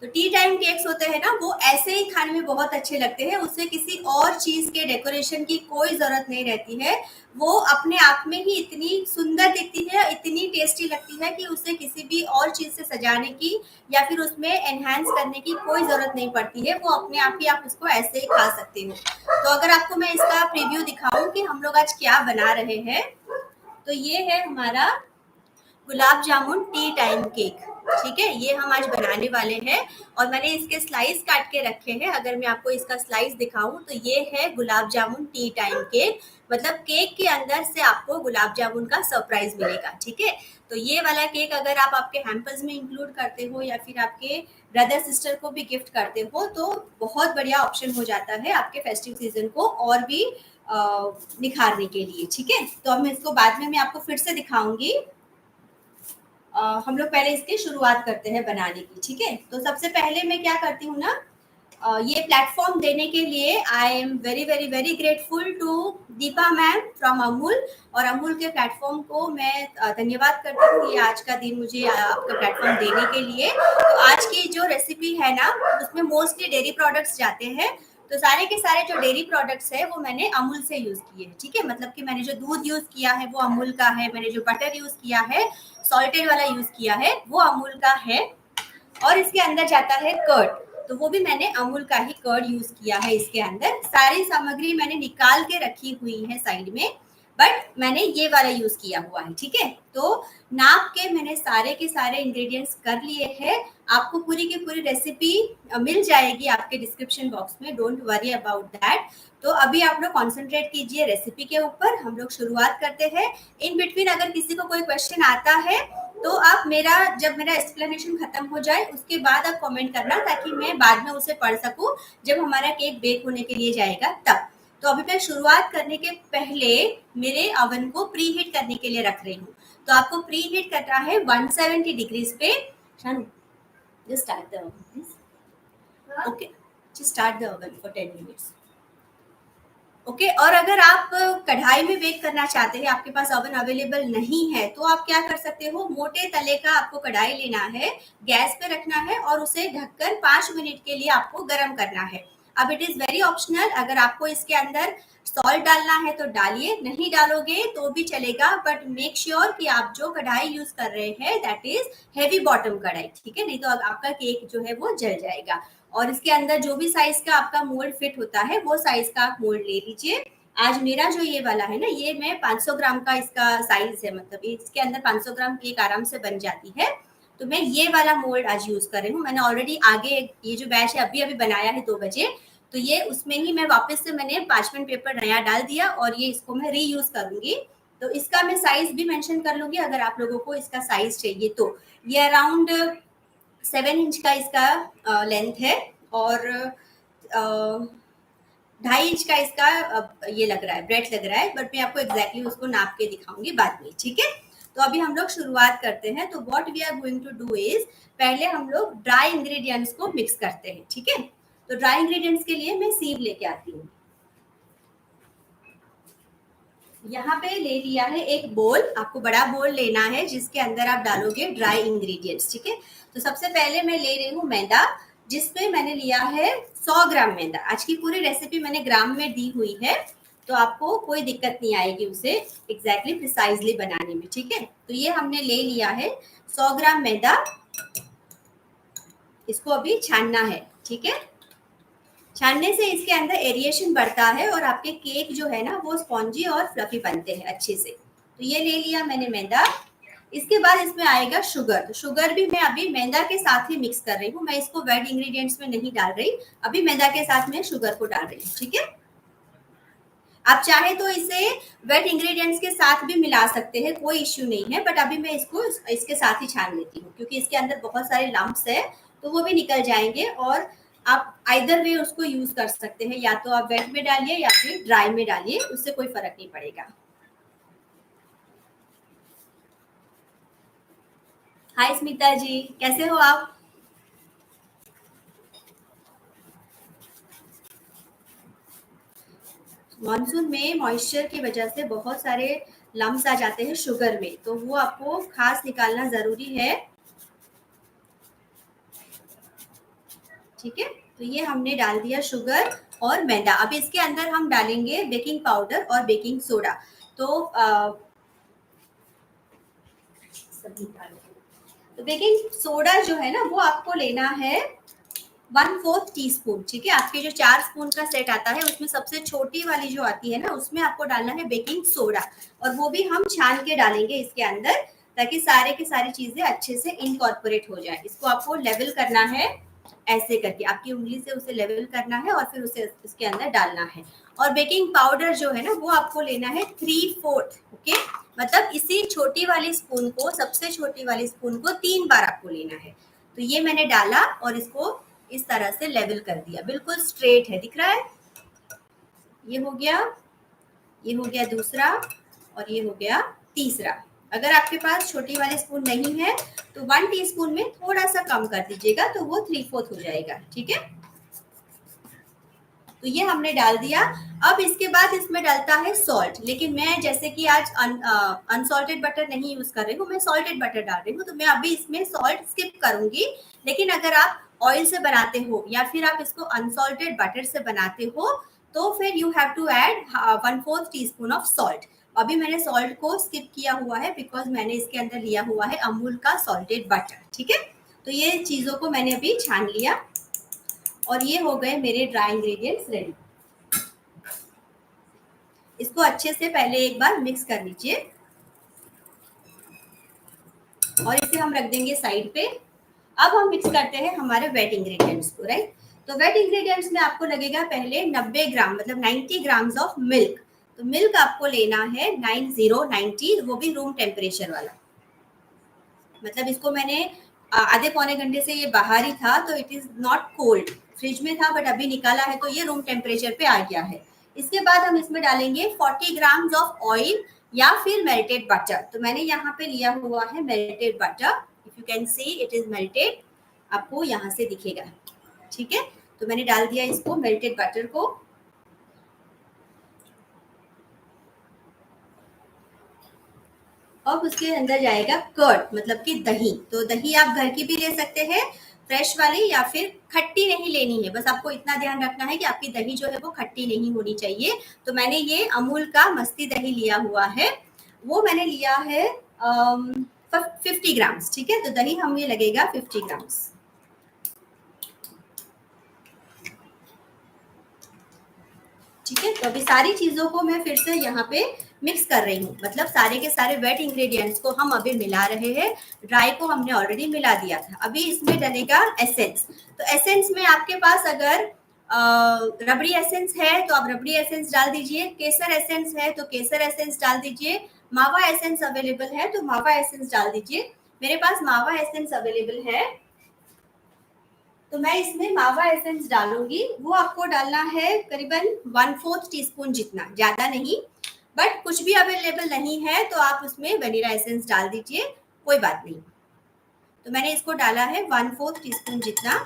तो T time cakes होते हैं ना, वो ऐसे ही खाने में बहुत अच्छे लगते हैं, उससे किसी और चीज के डेकोरेशन की कोई जरूरत नहीं रहती है। वो अपने आप में ही इतनी सुंदर दिखती है, इतनी टेस्टी लगती है कि उसे किसी भी और चीज से सजाने की या फिर उसमें एनहांस करने की कोई जरूरत नहीं पड़ती है। वो अपने आप ही आप उसको ऐसे ही खा सकते हो। तो अगर आपको मैं इसका प्रीव्यू दिखाऊं कि हम लोग आज क्या बना रहे हैं, तो ये है हमारा gulab jamun T time cake. ठीक है, ये हम आज बनाने वाले हैं और मैंने इसके स्लाइस काट के रखे हैं। अगर मैं आपको इसका स्लाइस दिखाऊं तो ये है gulab jamun T time cake, मतलब केक के अंदर से आपको गुलाब जामुन का सरप्राइज मिलेगा। ठीक है, तो ये वाला केक अगर आप आपके हैम्पर्स में इंक्लूड करते हो या फिर आपके ब्रदर सिस्टर को भी गिफ्ट करते हो तो बहुत बढ़िया ऑप्शन हो जाता है आपके फेस्टिव सीजन को और भी निखारने के लिए। ठीक है, तो अब मैं इसको बाद में मैं आपको फिर से दिखाऊंगी। हम लोग पहले इसकी शुरुआत करते हैं बनाने की। ठीक है, तो सबसे पहले मैं क्या करती हूँ ना, ये प्लेटफॉर्म देने के लिए I am very very very grateful to Deepa ma'am from Amul. और अमूल के प्लेटफॉर्म को मैं धन्यवाद करती हूँ, ये आज का दिन मुझे आपका प्लेटफॉर्म देने के लिए। तो आज की जो रेसिपी है ना, उसमें मोस्टली डेयरी प्रोडक्ट्स जाते हैं। तो सारे के सारे जो डेयरी प्रोडक्ट्स है वो मैंने अमूल से यूज किए हैं। ठीक है, मतलब कि मैंने जो दूध यूज किया है वो अमूल का है, मैंने जो बटर यूज किया है, सॉल्टेड वाला यूज किया है, वो अमूल का है। और इसके अंदर जाता है कर्ड, तो वो भी मैंने अमूल का ही कर्ड यूज किया है। इसके अंदर सारी सामग्री मैंने निकाल के रखी हुई है साइड में, बट मैंने ये वाला यूज किया हुआ है। ठीक है, तो नाप के मैंने सारे के सारे इंग्रेडिएंट्स कर लिए हैं। आपको पूरी की पूरी रेसिपी मिल जाएगी आपके डिस्क्रिप्शन बॉक्स में, डोंट वरी अबाउट दैट। तो अभी आप लोग कॉन्सेंट्रेट कीजिए रेसिपी के ऊपर, हम लोग शुरुआत करते हैं। इन बिटवीन अगर किसी को कोई क्वेश्चन आता है तो आप जब मेरा एक्सप्लेनेशन खत्म हो जाए उसके बाद आप कमेंट करना, ताकि मैं बाद में उसे पढ़ सकूं जब हमारा केक बेक होने के लिए जाएगा तब। तो अभी मैं शुरुआत करने के पहले मेरे ओवन को प्री हीट करने के लिए रख रही हूँ। तो आपको प्री हीट करना है 170 डिग्रीज पे। Shanu, just start the oven please. Okay, just start the oven for 10 minutes. Okay, और अगर आप कढ़ाई में बेक करना चाहते हैं, आपके पास ओवन अवेलेबल नहीं है, तो आप क्या कर सकते हो, मोटे तले का आपको कढ़ाई लेना है, गैस पे रखना है और उसे ढककर 5 मिनट के लिए आपको गर्म करना है। अब इट इज वेरी ऑप्शनल, अगर आपको इसके अंदर सॉल्ट डालना है तो डालिए, नहीं डालोगे तो भी चलेगा, बट मेक श्योर कि आप जो कढ़ाई यूज कर रहे हैं दैट इज हैवी बॉटम कढ़ाई। ठीक है, नहीं तो आपका केक जो है वो जल जाएगा। और इसके अंदर जो भी साइज का आपका मोल्ड फिट होता है वो साइज का आप मोल्ड ले लीजिए। आज मेरा जो ये वाला है ना, ये मैं 500 ग्राम का इसका साइज है, मतलब इसके अंदर 500 ग्राम केक आराम से बन जाती है। तो मैं ये वाला मोल्ड आज यूज कर रही हूँ। मैंने ऑलरेडी आगे ये जो बैच है अभी अभी बनाया है 2 बजे, तो ये उसमें ही मैं वापस से मैंने पार्चमेंट पेपर नया डाल दिया और ये इसको मैं रीयूज करूंगी। तो इसका मैं साइज भी मेंशन कर लूंगी अगर आप लोगों को इसका साइज चाहिए तो। ये अराउंड 7 इंच का इसका लेंथ है और 2.5 इंच का इसका ये लग रहा है, ब्रेड लग रहा है, बट मैं आपको एग्जैक्टली उसको नाप के दिखाऊंगी बाद में। ठीक है, तो अभी हम लोग शुरुआत करते हैं। तो what we are going to do is, पहले हम लोग ड्राई इंग्रेडिएंट्स को मिक्स करते हैं। ठीक है, तो ड्राई इंग्रेडिएंट्स के लिए मैं सीव लेके आती हूँ। यहाँ पे ले लिया है एक बोल, आपको बड़ा बोल लेना है जिसके अंदर आप डालोगे ड्राई इंग्रेडिएंट्स। ठीक है, तो सबसे पहले मैं ले रही हूँ मैदा, जिसपे मैंने लिया है 100 ग्राम मैदा। आज की पूरी रेसिपी मैंने ग्राम में दी हुई है, तो आपको कोई दिक्कत नहीं आएगी उसे एग्जैक्टली प्रिसाइजली बनाने में। ठीक है, तो ये हमने ले लिया है 100 ग्राम मैदा, इसको अभी छानना है। ठीक है, छानने से इसके अंदर एरिएशन बढ़ता है और आपके केक जो है ना वो स्पॉन्जी और फ्लफी बनते हैं अच्छे से। तो ये ले लिया मैंने मैदा। इसके बाद इसमें आएगा शुगर। तो शुगर भी मैं अभी मैदा के साथ ही मिक्स कर रही हूँ, मैं इसको वेट इंग्रेडिएंट्स में नहीं डाल रही, अभी मैदा के साथ मैं शुगर को डाल रही हूँ। ठीक है, आप चाहे तो इसे वेट इंग्रेडिएंट्स के साथ भी मिला सकते हैं, कोई इश्यू नहीं है, बट अभी मैं इसको इसके साथ ही छान लेती हूँ क्योंकि इसके अंदर बहुत सारे लम्प्स है तो वो भी निकल जाएंगे। और आप आइदर वे उसको यूज कर सकते हैं, या तो आप वेट में डालिए या फिर ड्राई में डालिए, उससे कोई फर्क नहीं पड़ेगा। हाय स्मिता जी, कैसे हो आप? मॉनसून में मॉइस्चर की वजह से बहुत सारे लम्स आ जाते हैं शुगर में, तो वो आपको खास निकालना जरूरी है। ठीक है। तो ये हमने डाल दिया शुगर और मैदा। अब इसके अंदर हम डालेंगे बेकिंग पाउडर और बेकिंग सोडा। तो बेकिंग सोडा जो है ना वो आपको लेना है 1/4 टीस्पून। ठीक है, आपके जो 4 स्पून का सेट आता है उसमें सबसे छोटी वाली जो आती है ना उसमें आपको डालना है बेकिंग सोडा, और वो भी हम छान के डालेंगे इसके अंदर, ताकि सारे की सारी चीजें अच्छे से इनकॉर्पोरेट हो जाए। इसको आपको लेवल करना है, ऐसे करके आपकी उंगली से उसे लेवल करना है और फिर उसे उसके अंदर डालना है। और बेकिंग पाउडर जो है ना वो आपको लेना है 3/4। ओके, मतलब इसी छोटी वाली स्पून को, सबसे छोटी वाली स्पून को 3 बार आपको लेना है। तो ये मैंने डाला और इसको इस तरह से लेवल कर दिया, बिल्कुल स्ट्रेट है, दिख रहा है। ये हो गया, ये हो गया दूसरा, और ये हो गया तीसरा। अगर आपके पास छोटी वाली स्पून नहीं है तो 1 टीस्पून में थोड़ा सा कम कर दीजिएगा, तो वो 3/4 हो जाएगा। ठीक है, तो ये हमने डाल दिया। अब इसके बाद इसमें डालता है सॉल्ट, लेकिन मैं जैसे कि आज अनसॉल्टेड बटर नहीं यूज कर रही हूँ, मैं सॉल्टेड बटर डाल रही हूँ, तो मैं अभी इसमें सॉल्ट स्किप करूंगी। लेकिन अगर आप ऑयल से बनाते हो या फिर आप इसको अनसॉल्टेड बटर से बनाते हो तो फिर you have to add 1/4 teaspoon of salt. अभी मैंने सॉल्ट को स्किप किया हुआ है बिकॉज मैंने इसके अंदर लिया हुआ है अमूल का सॉल्टेड बटर। ठीक है, तो ये चीजों को मैंने अभी छान लिया और ये हो गए मेरे ड्राई इंग्रेडिएंट्स रेडी। इसको अच्छे से पहले एक बार मिक्स कर लीजिए और इसे हम रख देंगे साइड पे। अब हम मिक्स करते हैं हमारे वेट इंग्रेडिएंट्स को, राइट। तो वेट इंग्रेडिएंट्स में आपको लगेगा पहले 90 ग्राम, मतलब 90 ग्राम्स ऑफ मिल्क। तो मिल्क आपको लेना है 90, वो भी रूम टेम्परेचर वाला। मतलब इसको मैंने आधे पौने घंटे से ये बाहर ही था, तो it is not cold, fridge में था बट अभी निकाला है तो ये रूम टेम्परेचर पे आ गया है। इसके बाद हम इसमें डालेंगे 40 ग्राम्स ऑफ ऑयल या फिर मेल्टेड बटर। तो मैंने यहाँ पे लिया हुआ है melted butter, if you can see it is melted, आपको यहाँ से दिखेगा। ठीक है, तो मैंने डाल दिया इसको मेल्टेड बटर को। अब उसके अंदर जाएगा कर्ड, मतलब कि दही। तो दही आप घर की भी ले सकते हैं, फ्रेश वाली, या फिर खट्टी नहीं लेनी है। बस आपको इतना ध्यान रखना है कि आपकी दही जो है वो खट्टी नहीं होनी चाहिए। तो मैंने ये अमूल का मस्ती दही लिया हुआ है, वो मैंने लिया है 50 ग्राम्स। ठीक है, तो दही हमें लगेगा 50 ग्राम्स। ठीक है, तो अभी सारी चीजों को मैं फिर से यहाँ पे मिक्स कर रही हूँ, मतलब सारे के सारे वेट इंग्रेडिएंट्स को हम अभी मिला रहे हैं। ड्राई को हमने ऑलरेडी मिला दिया था। अभी इसमें डलेगा एसेंस। तो एसेंस में आपके पास अगर रबड़ी एसेंस है तो आप रबड़ी एसेंस डाल दीजिए, केसर एसेंस है तो केसर एसेंस डाल दीजिए, मावा एसेंस अवेलेबल है तो मावा एसेंस डाल दीजिए। मेरे पास मावा एसेंस अवेलेबल है तो मैं इसमें मावा एसेंस डालूंगी। वो आपको डालना है करीबन 1/4 टीस्पून जितना, ज्यादा नहीं। बट कुछ भी अवेलेबल नहीं है तो आप उसमें वनीला एसेंस डाल दीजिए, कोई बात नहीं। तो मैंने इसको डाला है 1/4 टीस्पून जितना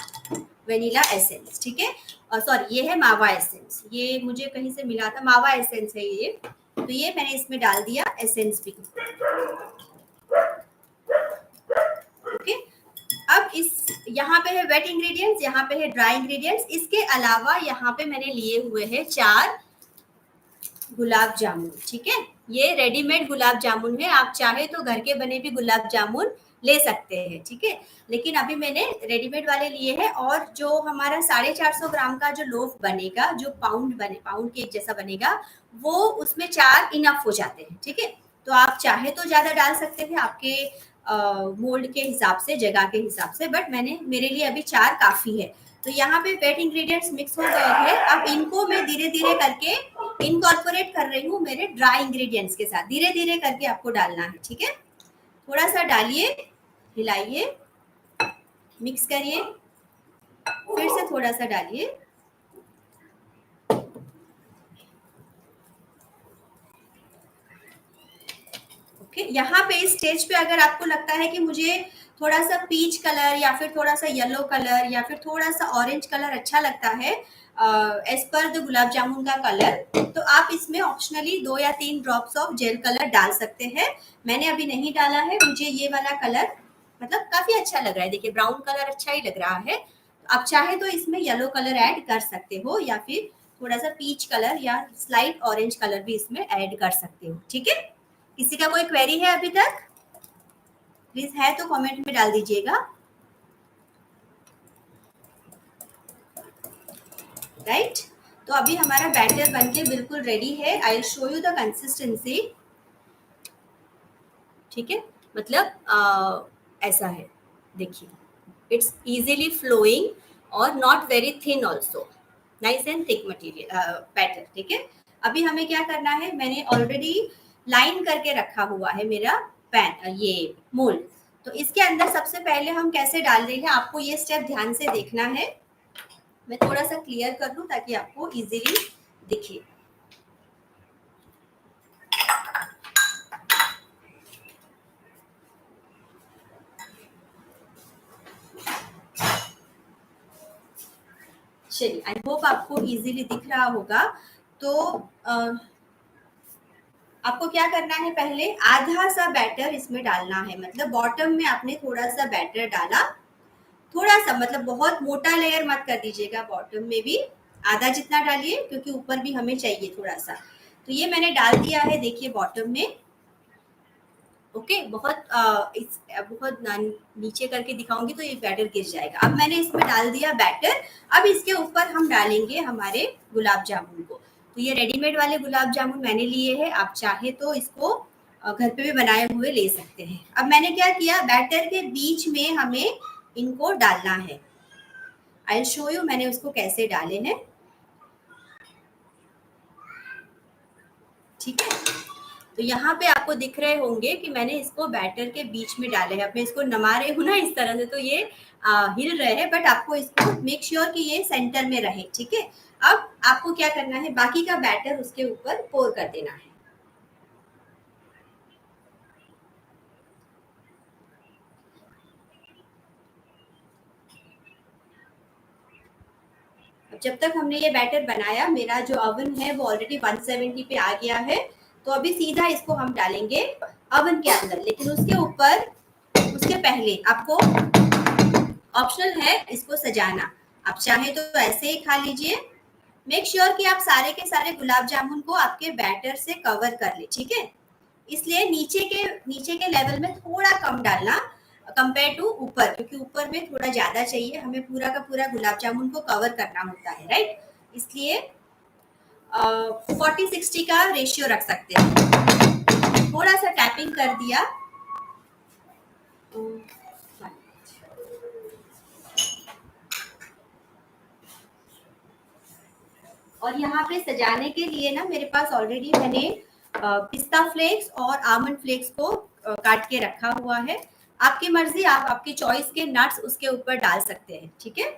वनीला एसेंस। ठीक है, और सॉरी, ये है मावा एसेंस, ये मुझे कहीं से मिला था, मावा एसेंस है ये। तो ये मैंने इसमें डाल दिया एसेंस भी। ओके, अब इस यहाँ पे है वेट इंग्रेडिएंट्स, यहाँ पे है ड्राई इंग्रेडिएंट्स। इसके अलावा यहाँ पे मैंने लिए हुए हैं 4 गुलाब जामुन। ठीक है, ये रेडीमेड गुलाब जामुन है, आप चाहे तो घर के बने भी गुलाब जामुन ले सकते हैं। ठीक है, लेकिन अभी मैंने रेडीमेड वाले लिए हैं। और जो हमारा 450 ग्राम का जो लोफ बनेगा, जो पाउंड केक जैसा बनेगा, वो उसमें 4 इनफ हो जाते हैं। ठीक है, तो आप चाहे तो ज्यादा डाल सकते हैं आपके मोल्ड के हिसाब से, जगह के हिसाब से, बट मेरे लिए अभी 4 काफी है। तो यहाँ पे वेट इंग्रेडिएंट्स मिक्स हो गए हैं। अब इनको मैं धीरे धीरे करके इनकॉर्पोरेट कर रही हूँ मेरे ड्राई इंग्रेडिएंट्स के साथ। धीरे धीरे करके आपको डालना है। ठीक है, थोड़ा सा डालिए, हिलाइए, मिक्स करिए, फिर से थोड़ा सा डालिए। ओके, यहाँ पे इस स्टेज पे अगर आपको लगता है कि मुझे थोड़ा सा पीच कलर या फिर थोड़ा सा येलो कलर या फिर थोड़ा सा ऑरेंज कलर अच्छा लगता है as per the gulab jamun का कलर, तो आप इसमें ऑप्शनली 2 या 3 ड्रॉप्स ऑफ जेल कलर डाल सकते हैं। मैंने अभी नहीं डाला है, मुझे ये वाला कलर मतलब काफी अच्छा लग रहा है। देखिए ब्राउन कलर अच्छा ही लग रहा है, आप चाहे तो इसमें येलो कलर ऐड कर सकते हो या फिर थोड़ा सा पीच कलर या स्लाइट ऑरेंज कलर भी इसमें ऐड कर सकते हो। ठीक है, किसी का कोई क्वेरी है अभी तक? प्लीज है तो कमेंट में डाल दीजिएगा। राइट, तो अभी हमारा बैटर बनके बिल्कुल रेडी है। I will show you the consistency. ठीक है, मतलब ऐसा है, देखिए, इट्स इजीली फ्लोइंग और not very thin also, nice and thick material batter. ठीक है, अभी हमें क्या करना है, मैंने ऑलरेडी लाइन करके रखा हुआ है मेरा पैन, ये मोल्ड। तो इसके अंदर सबसे पहले हम कैसे डाल रहे हैं, आपको ये स्टेप ध्यान से देखना है। मैं थोड़ा सा क्लियर कर दूं ताकि आपको इजीली दिखे। चलिए, आई होप आपको इजीली दिख रहा होगा। तो आपको क्या करना है, पहले आधा सा बैटर इसमें डालना है, मतलब बॉटम में आपने थोड़ा सा बैटर डाला, थोड़ा सा, मतलब बहुत मोटा लेयर मत कर दीजिएगा, बॉटम में भी आधा जितना डालिए क्योंकि ऊपर भी हमें चाहिए थोड़ा सा। तो ये मैंने डाल दिया है, देखिए बॉटम में। ओके, बहुत नीचे करके दिखाऊंगी तो ये बैटर गिर जाएगा। अब मैंने इसमें डाल दिया बैटर। अब इसके ऊपर हम डालेंगे हमारे गुलाब जामुन को। तो ये रेडीमेड वाले गुलाब जामुन मैंने लिए हैं, आप चाहे तो इसको घर पे भी बनाए हुए ले सकते हैं। अब मैंने क्या किया, बैटर के बीच में हमें इनको डालना है। आई शो यू मैंने उसको कैसे डाले हैं। ठीक है, तो यहाँ पे आपको दिख रहे होंगे कि मैंने इसको बैटर के बीच में डाले हैं। अब मैं इसको नमा रही हूँ ना इस तरह से, तो ये हिल रहे हैं, बट आपको इसको मेक श्योर कि ये सेंटर में रहे। ठीक है, अब आपको क्या करना है, बाकी का बैटर उसके ऊपर पोर कर देना है। जब तक हमने ये बैटर बनाया, मेरा जो ओवन है वो ऑलरेडी 170 पे आ गया है। तो अभी सीधा इसको हम डालेंगे ओवन के अंदर, लेकिन उसके ऊपर, उसके पहले आपको ऑप्शनल है इसको सजाना। आप चाहे तो ऐसे ही खा लीजिए। मेक श्योर कि आप सारे के सारे गुलाब जामुन को आपके बैटर से कवर कर ले। ठीक है, इसलिए नीचे के लेवल में थोड़ा कम डालना कंपेयर टू ऊपर, क्योंकि ऊपर में थोड़ा ज्यादा चाहिए, हमें पूरा का पूरा गुलाब जामुन को कवर करना होता है। राइट, इसलिए 40-60 का रेशियो रख सकते हैं। थोड़ा सा टैपिंग कर दिया। और यहाँ पे सजाने के लिए ना मेरे पास ऑलरेडी मैंने पिस्ता फ्लेक्स और आमंड फ्लेक्स को काट के रखा हुआ है। आपकी मर्जी, आप आपकी चॉइस के नट्स उसके ऊपर डाल सकते हैं। ठीक है,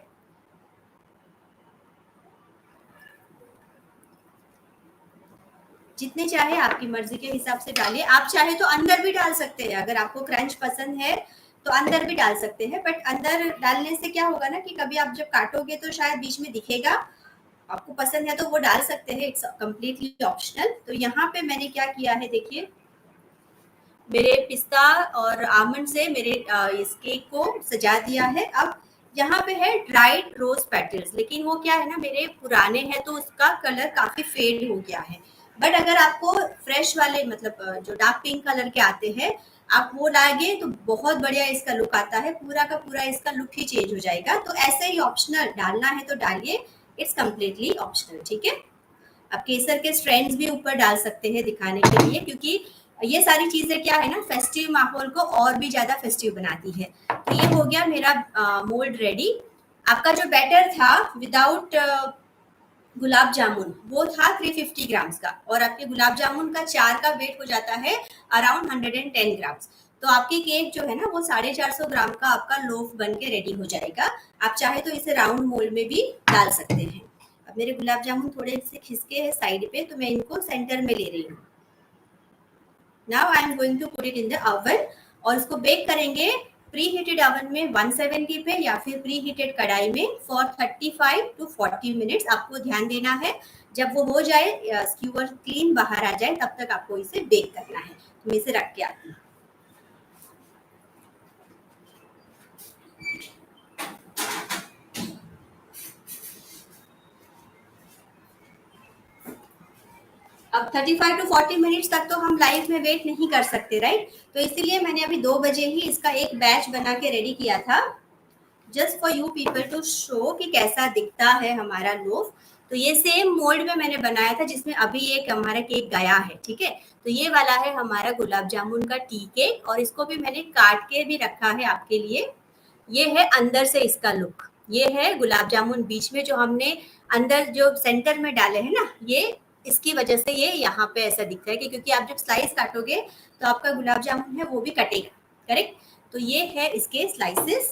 जितने चाहे आपकी मर्जी के हिसाब से डालिए। आप चाहे तो अंदर भी डाल सकते हैं, अगर आपको क्रंच पसंद है तो अंदर भी डाल सकते हैं, बट अंदर डालने से क्या होगा ना कि कभी आप जब काटोगे तो शायद बीच में दिखेगा। आपको पसंद है तो वो डाल सकते हैं, इट्स कम्प्लीटली ऑप्शनल। तो यहाँ पे मैंने क्या किया है, देखिए मेरे पिस्ता और आमंड से मेरे इस केक को सजा दिया है। अब यहाँ पे है ड्राइड रोज पेटल्स, लेकिन वो क्या है ना, मेरे पुराने हैं तो उसका कलर काफी फेड हो गया है। बट अगर आपको फ्रेश वाले, मतलब जो डार्क पिंक कलर के आते हैं, आप वो डालेंगे तो बहुत बढ़िया इसका लुक आता है, पूरा का पूरा इसका लुक ही चेंज हो जाएगा। तो ऐसे ही ऑप्शनल, डालना है तो डालिए, इट्स कम्प्लीटली ऑप्शनल। ठीक है, आप केसर के स्ट्रैंड्स भी ऊपर डाल सकते हैं दिखाने के लिए, क्योंकि ये सारी चीजें क्या है ना, फेस्टिव माहौल को और भी ज्यादा फेस्टिव बनाती है। तो ये हो गया मेरा मोल्ड रेडी। आपका जो बैटर था विदाउट गुलाब जामुन, वो था 350 ग्राम्स का, और आपके गुलाब जामुन का 4 का वेट हो जाता है अराउंड 110 ग्राम्स। तो आपकी केक जो है ना वो 450 ग्राम का आपका लोफ बन के रेडी हो जाएगा। आप चाहे तो इसे राउंड मोल्ड में भी डाल सकते हैं। अब मेरे गुलाब जामुन थोड़े से खिसके हैं साइड पे, तो मैं इनको सेंटर में ले रही हूँ। Now I am going to put it in the oven, और इसको बेक करेंगे प्री हीटेड ओवन में 170 पे, या फिर प्री हीटेड कढ़ाई में फॉर 35 to 40 मिनट्स। आपको ध्यान देना है, जब वो हो जाए, स्क्यूअर क्लीन बाहर आ जाए, तब तक आपको इसे बेक करना है। तो मैं इसे रख के आती हूँ। अब 35 टू 40 मिनट्स तक तो हम लाइव में वेट नहीं कर सकते, राइट? तो इसीलिए मैंने अभी 2 बजे ही इसका एक बैच बना के रेडी किया था, just for you people to show कि कैसा दिखता है हमारा लोफ। तो ये सेम मोल्ड में मैंने बनाया था जिसमें अभी एक हमारा केक गया है, ठीक है? तो ये वाला है हमारा गुलाब जामुन का टी केक, और इसको भी मैंने काट के भी रखा है आपके लिए। ये है अंदर से इसका लुक, ये है गुलाब जामुन बीच में जो हमने अंदर जो सेंटर में डाले हैं ना, ये इसकी वजह से ये यहाँ पे ऐसा दिख रहा है कि क्योंकि आप जब स्लाइस काटोगे तो आपका गुलाब जामुन है वो भी कटेगा, करेक्ट? तो ये है इसके स्लाइसेस।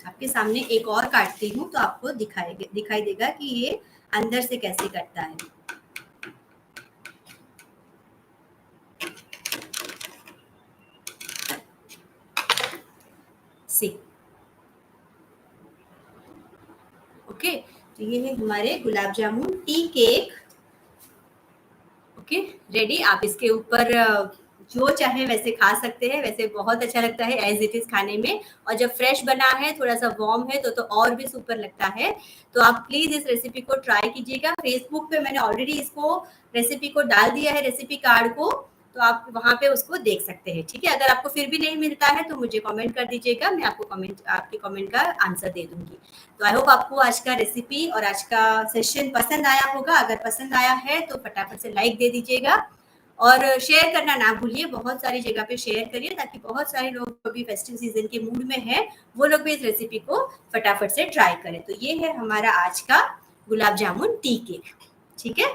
आपके सामने एक और काटती हूँ तो आपको दिखाई देगा कि ये अंदर से कैसे कटता है। सी ओके, तो ये है हमारे gulab jamun tea cake. Okay, ready. आप इसके ऊपर जो चाहे वैसे खा सकते हैं, वैसे बहुत अच्छा लगता है एज इट इज खाने में, और जब फ्रेश बना है थोड़ा सा वार्म है तो और भी सुपर लगता है। तो आप प्लीज इस रेसिपी को ट्राई कीजिएगा। फेसबुक पे मैंने ऑलरेडी इसको रेसिपी को डाल दिया है, रेसिपी कार्ड को, तो आप वहां पे उसको देख सकते हैं, ठीक है? अगर आपको फिर भी नहीं मिलता है तो मुझे कमेंट कर दीजिएगा, मैं आपको आपके कमेंट का आंसर दे दूंगी। तो आई होप आपको आज का रेसिपी और आज का सेशन पसंद आया होगा। अगर पसंद आया है तो फटाफट से लाइक दे दीजिएगा और शेयर करना ना भूलिए, बहुत सारी जगह पे शेयर करिए ताकि बहुत सारे लोग जो भी फेस्टिव सीजन के मूड में है वो लोग भी इस रेसिपी को फटाफट से ट्राई करें। तो ये है हमारा आज का गुलाब जामुन टी केक, ठीक है?